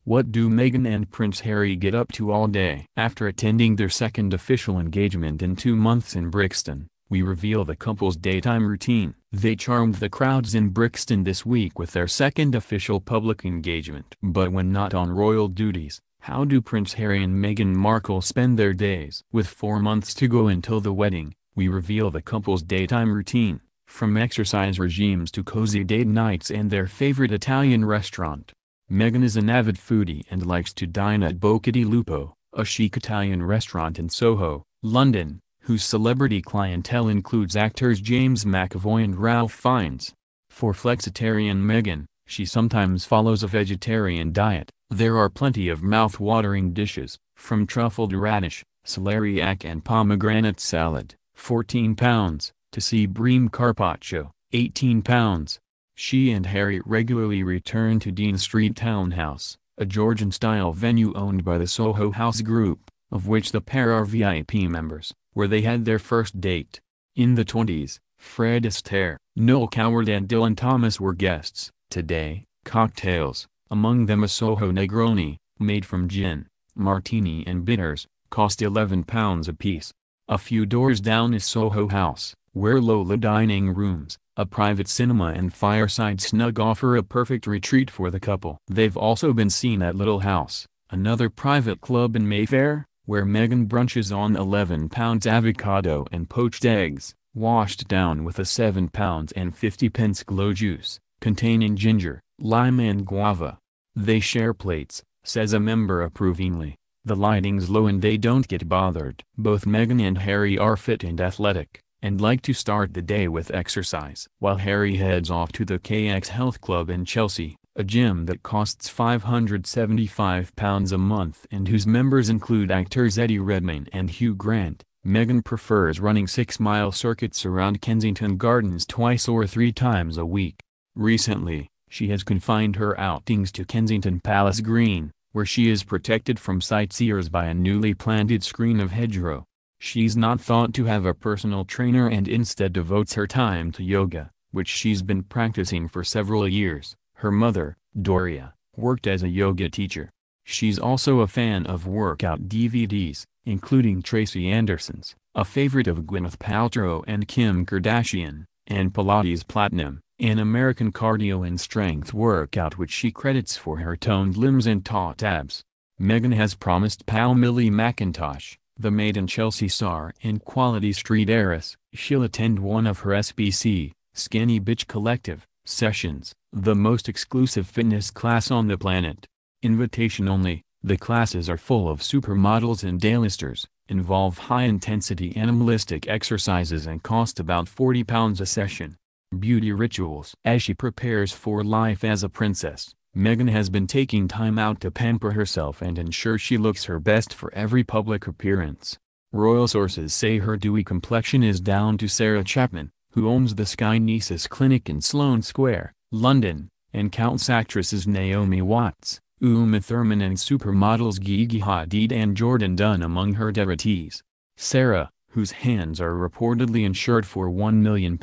What do Meghan and Prince Harry get up to all day? After attending their second official engagement in 2 months in Brixton, we reveal the couple's daytime routine. They charmed the crowds in Brixton this week with their second official public engagement. But when not on royal duties, how do Prince Harry and Meghan Markle spend their days? With 4 months to go until the wedding, we reveal the couple's daytime routine, from exercise regimes to cozy date nights and their favorite Italian restaurant. Meghan is an avid foodie and likes to dine at Bocca di Lupo, a chic Italian restaurant in Soho, London, whose celebrity clientele includes actors James McAvoy and Ralph Fiennes. For flexitarian Meghan, she sometimes follows a vegetarian diet. There are plenty of mouth-watering dishes, from truffled radish, celeriac and pomegranate salad, £14, to sea bream carpaccio, £18. She and Harry regularly return to Dean Street Townhouse, a Georgian-style venue owned by the Soho House Group, of which the pair are VIP members, where they had their first date. In the 20s, Fred Astaire, Noel Coward and Dylan Thomas were guests. Today, cocktails, among them a Soho Negroni, made from gin, martini and bitters, cost £11 apiece. A few doors down is Soho House, where Lola dining rooms, a private cinema and fireside snug offer a perfect retreat for the couple. They've also been seen at Little House, another private club in Mayfair, where Meghan brunches on £11 avocado and poached eggs, washed down with a £7.50 glow juice, containing ginger, lime and guava. They share plates, says a member approvingly. The lighting's low and they don't get bothered. Both Meghan and Harry are fit and athletic, and like to start the day with exercise. While Harry heads off to the KX Health Club in Chelsea, a gym that costs £575 a month and whose members include actors Eddie Redmayne and Hugh Grant, Meghan prefers running 6-mile circuits around Kensington Gardens twice or 3 times a week. Recently, she has confined her outings to Kensington Palace Green, where she is protected from sightseers by a newly planted screen of hedgerow. She's not thought to have a personal trainer and instead devotes her time to yoga, which she's been practicing for several years. Her mother, Doria, worked as a yoga teacher. She's also a fan of workout DVDs, including Tracy Anderson's, a favorite of Gwyneth Paltrow and Kim Kardashian, and Pilates Platinum, an American cardio and strength workout which she credits for her toned limbs and taut abs. Meghan has promised pal Millie McIntosh, the Made in Chelsea star and Quality Street heiress, she'll attend one of her SBC, Skinny Bitch Collective, sessions, the most exclusive fitness class on the planet. Invitation only, the classes are full of supermodels and A-listers, involve high-intensity animalistic exercises and cost about £40 a session. Beauty rituals. As she prepares for life as a princess, Meghan has been taking time out to pamper herself and ensure she looks her best for every public appearance. Royal sources say her dewy complexion is down to Sarah Chapman, who owns the Sky Nesis Clinic in Sloane Square, London, and counts actresses Naomi Watts, Uma Thurman and supermodels Gigi Hadid and Jordan Dunn among her devotees. Sarah, whose hands are reportedly insured for £1 million,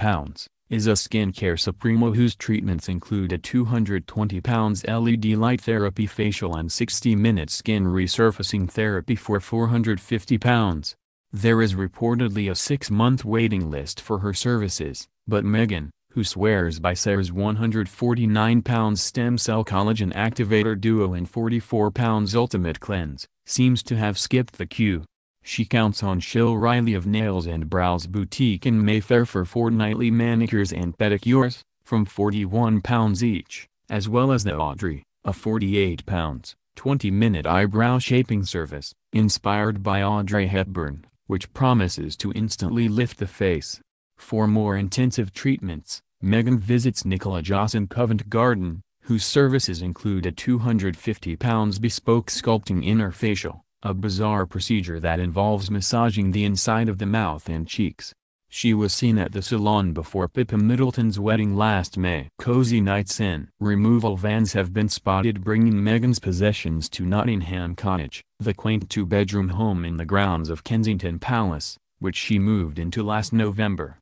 is a skincare supremo whose treatments include a £220 LED light therapy facial and 60-minute skin resurfacing therapy for £450. There is reportedly a 6-month waiting list for her services, but Meghan, who swears by Sarah's £149 stem cell collagen activator duo and £44 ultimate cleanse, seems to have skipped the queue. She counts on Shill Riley of Nails and Brows Boutique in Mayfair for fortnightly manicures and pedicures, from £41 each, as well as the Audrey, a £48, 20-minute eyebrow shaping service, inspired by Audrey Hepburn, which promises to instantly lift the face. For more intensive treatments, Meghan visits Nicola Joss in Covent Garden, whose services include a £250 bespoke sculpting inner facial, a bizarre procedure that involves massaging the inside of the mouth and cheeks. She was seen at the salon before Pippa Middleton's wedding last May. Cozy nights in. Removal vans have been spotted bringing Meghan's possessions to Nottingham Cottage, the quaint 2-bedroom home in the grounds of Kensington Palace, which she moved into last November.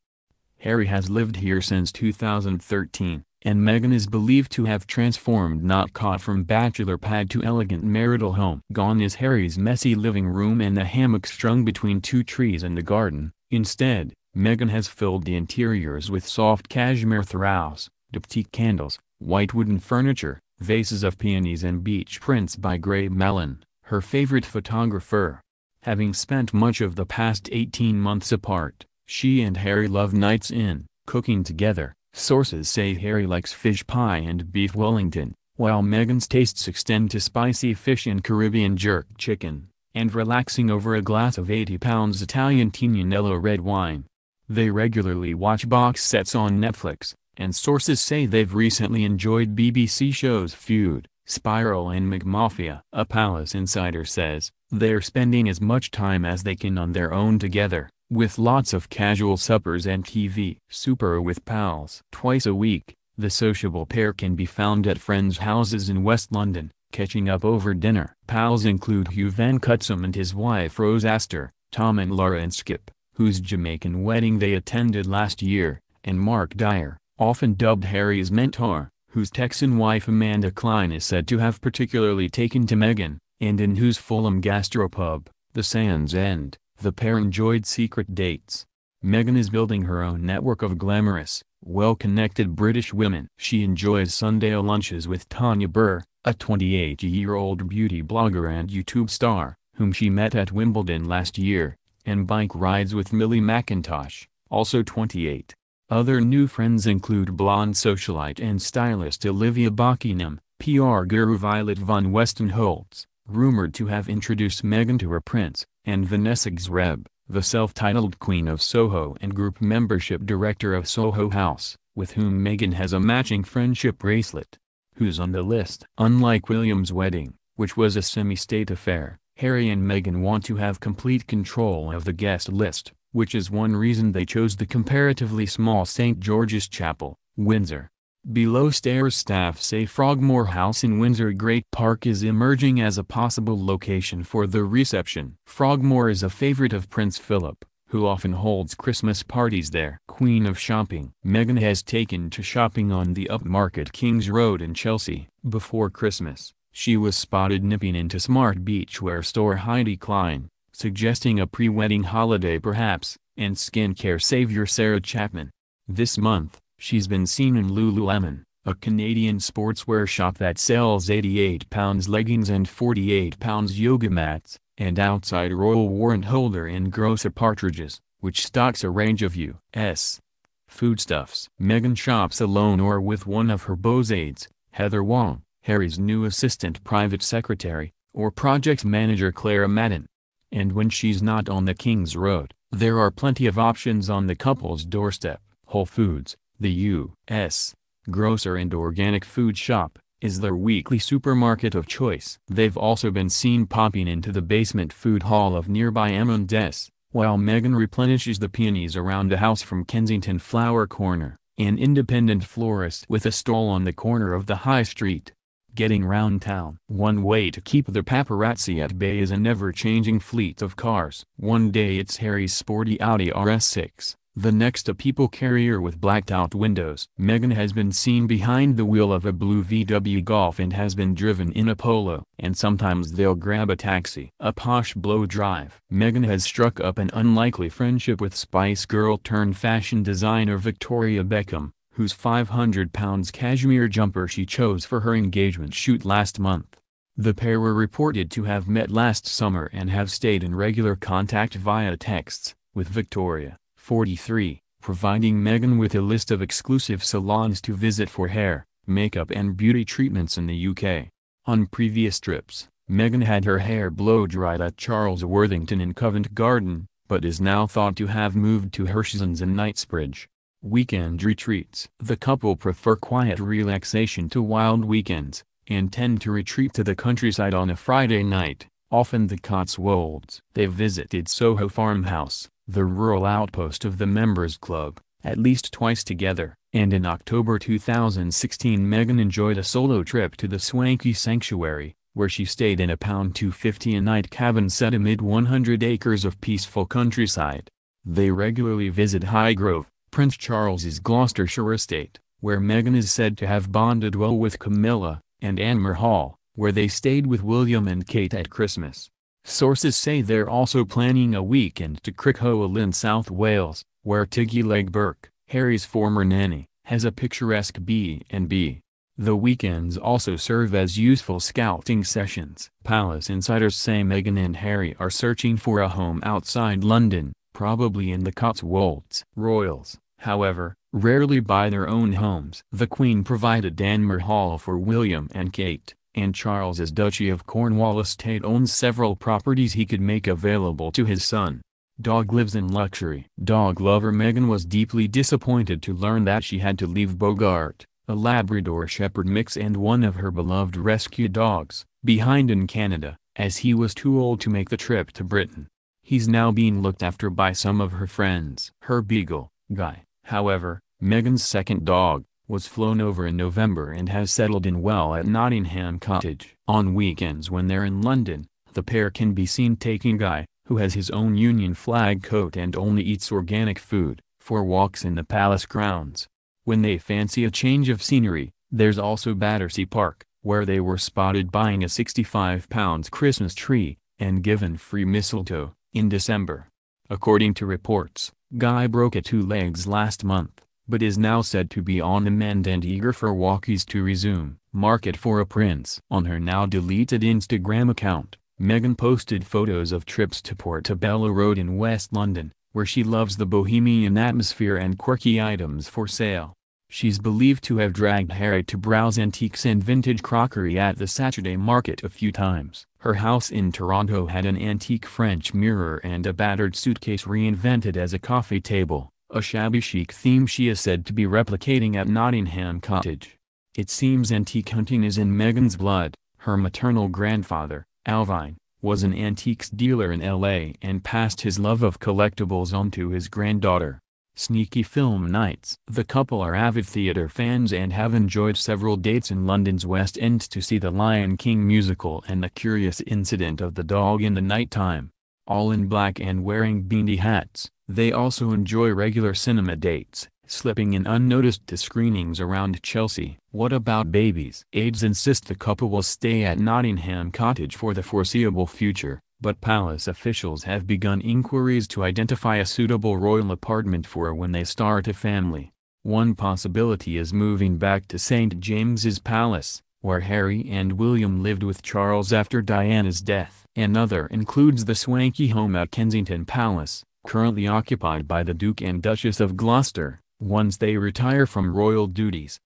Harry has lived here since 2013, and Meghan is believed to have transformed not caught from bachelor pad to elegant marital home. Gone is Harry's messy living room and the hammock strung between two trees in the garden. Instead, Meghan has filled the interiors with soft cashmere throws, diptyque candles, white wooden furniture, vases of peonies and beach prints by Gray Mellon, her favorite photographer. Having spent much of the past 18 months apart, she and Harry love nights in, cooking together. Sources say Harry likes fish pie and beef Wellington, while Meghan's tastes extend to spicy fish and Caribbean jerk chicken, and relaxing over a glass of 80 pounds Italian Tignanello red wine. They regularly watch box sets on Netflix, and sources say they've recently enjoyed BBC shows Feud, Spiral and McMafia. A palace insider says, they're spending as much time as they can on their own together, with lots of casual suppers and TV. Super with pals. Twice a week, the sociable pair can be found at friends' houses in West London, catching up over dinner. Pals include Hugh Van Cutsum and his wife Rose Astor, Tom and Laura and Skip, whose Jamaican wedding they attended last year, and Mark Dyer, often dubbed Harry's mentor, whose Texan wife Amanda Klein is said to have particularly taken to Meghan, and in whose Fulham gastropub, the Sands End, the pair enjoyed secret dates. Meghan is building her own network of glamorous, well-connected British women. She enjoys Sunday lunches with Tanya Burr, a 28-year-old beauty blogger and YouTube star, whom she met at Wimbledon last year, and bike rides with Millie McIntosh, also 28. Other new friends include blonde socialite and stylist Olivia Buckingham, PR guru Violet von Westenholz, rumored to have introduced Meghan to her prince, and Vanessa Gzreb, the self-titled Queen of Soho and group membership director of Soho House, with whom Meghan has a matching friendship bracelet. Who's on the list? Unlike William's wedding, which was a semi-state affair, Harry and Meghan want to have complete control of the guest list, which is one reason they chose the comparatively small St. George's Chapel, Windsor. Below stairs staff say Frogmore House in Windsor Great Park is emerging as a possible location for the reception. Frogmore is a favorite of Prince Philip, who often holds Christmas parties there. Queen of shopping. Meghan has taken to shopping on the upmarket King's Road in Chelsea. Before Christmas, she was spotted nipping into smart beachwear store Heidi Klein, suggesting a pre-wedding holiday perhaps, and skincare savior Sarah Chapman. This month, she's been seen in Lululemon, a Canadian sportswear shop that sells £88 leggings and £48 yoga mats, and outside Royal Warrant Holder in Grocer Partridges, which stocks a range of U.S. foodstuffs. Meghan shops alone or with one of her beaux aides, Heather Wong, Harry's new assistant private secretary, or project manager Clara Madden. And when she's not on the King's Road, there are plenty of options on the couple's doorstep. Whole Foods, the U.S. grocer and organic food shop, is their weekly supermarket of choice. They've also been seen popping into the basement food hall of nearby M&S, while Meghan replenishes the peonies around the house from Kensington Flower Corner, an independent florist with a stall on the corner of the high street. Getting round town. One way to keep the paparazzi at bay is an ever-changing fleet of cars. One day it's Harry's sporty Audi RS6. The next a people carrier with blacked-out windows. Meghan has been seen behind the wheel of a blue VW Golf and has been driven in a Polo. And sometimes they'll grab a taxi. A posh blow drive. Meghan has struck up an unlikely friendship with Spice Girl turned fashion designer Victoria Beckham, whose £500 cashmere jumper she chose for her engagement shoot last month. The pair were reported to have met last summer and have stayed in regular contact via texts, with Victoria, 43, providing Meghan with a list of exclusive salons to visit for hair, makeup and beauty treatments in the UK. On previous trips, Meghan had her hair blow-dried at Charles Worthington in Covent Garden, but is now thought to have moved to Hershey's in Knightsbridge. Weekend retreats. The couple prefer quiet relaxation to wild weekends, and tend to retreat to the countryside on a Friday night, often the Cotswolds. They visited Soho Farmhouse, the rural outpost of the Members Club, at least twice together, and in October 2016 Meghan enjoyed a solo trip to the swanky sanctuary, where she stayed in a £250 a night cabin set amid 100 acres of peaceful countryside. They regularly visit Highgrove, Prince Charles's Gloucestershire estate, where Meghan is said to have bonded well with Camilla, and Anmer Hall, where they stayed with William and Kate at Christmas. Sources say they're also planning a weekend to Crickhowell in South Wales, where Tiggy Legg Burke, Harry's former nanny, has a picturesque B&B. The weekends also serve as useful scouting sessions. Palace insiders say Meghan and Harry are searching for a home outside London, probably in the Cotswolds. Royals, however, rarely buy their own homes. The Queen provided Anmer Hall for William and Kate, and Charles's Duchy of Cornwall estate owns several properties he could make available to his son. Dog lives in luxury. Dog lover Meghan was deeply disappointed to learn that she had to leave Bogart, a Labrador Shepherd mix and one of her beloved rescue dogs, behind in Canada, as he was too old to make the trip to Britain. He's now being looked after by some of her friends. Her beagle, Guy, however, Meghan's second dog, was flown over in November and has settled in well at Nottingham Cottage. On weekends when they're in London, the pair can be seen taking Guy, who has his own Union flag coat and only eats organic food, for walks in the palace grounds. When they fancy a change of scenery, there's also Battersea Park, where they were spotted buying a £65 Christmas tree, and given free mistletoe, in December. According to reports, Guy broke 2 legs last month, but is now said to be on the mend and eager for walkies to resume. Market for a prince. On her now deleted Instagram account, Meghan posted photos of trips to Portobello Road in West London, where she loves the bohemian atmosphere and quirky items for sale. She's believed to have dragged Harry to browse antiques and vintage crockery at the Saturday market a few times. Her house in Toronto had an antique French mirror and a battered suitcase reinvented as a coffee table, a shabby chic theme she is said to be replicating at Nottingham Cottage. It seems antique hunting is in Meghan's blood. Her maternal grandfather, Alvine, was an antiques dealer in LA and passed his love of collectibles on to his granddaughter. Sneaky film nights. The couple are avid theater fans and have enjoyed several dates in London's West End to see the Lion King musical and the curious incident of the dog in the nighttime. All in black and wearing beanie hats, they also enjoy regular cinema dates, slipping in unnoticed to screenings around Chelsea. What about babies? Aides insist the couple will stay at Nottingham Cottage for the foreseeable future, but palace officials have begun inquiries to identify a suitable royal apartment for when they start a family. One possibility is moving back to St. James's Palace, where Harry and William lived with Charles after Diana's death. Another includes the swanky home at Kensington Palace, currently occupied by the Duke and Duchess of Gloucester, once they retire from royal duties.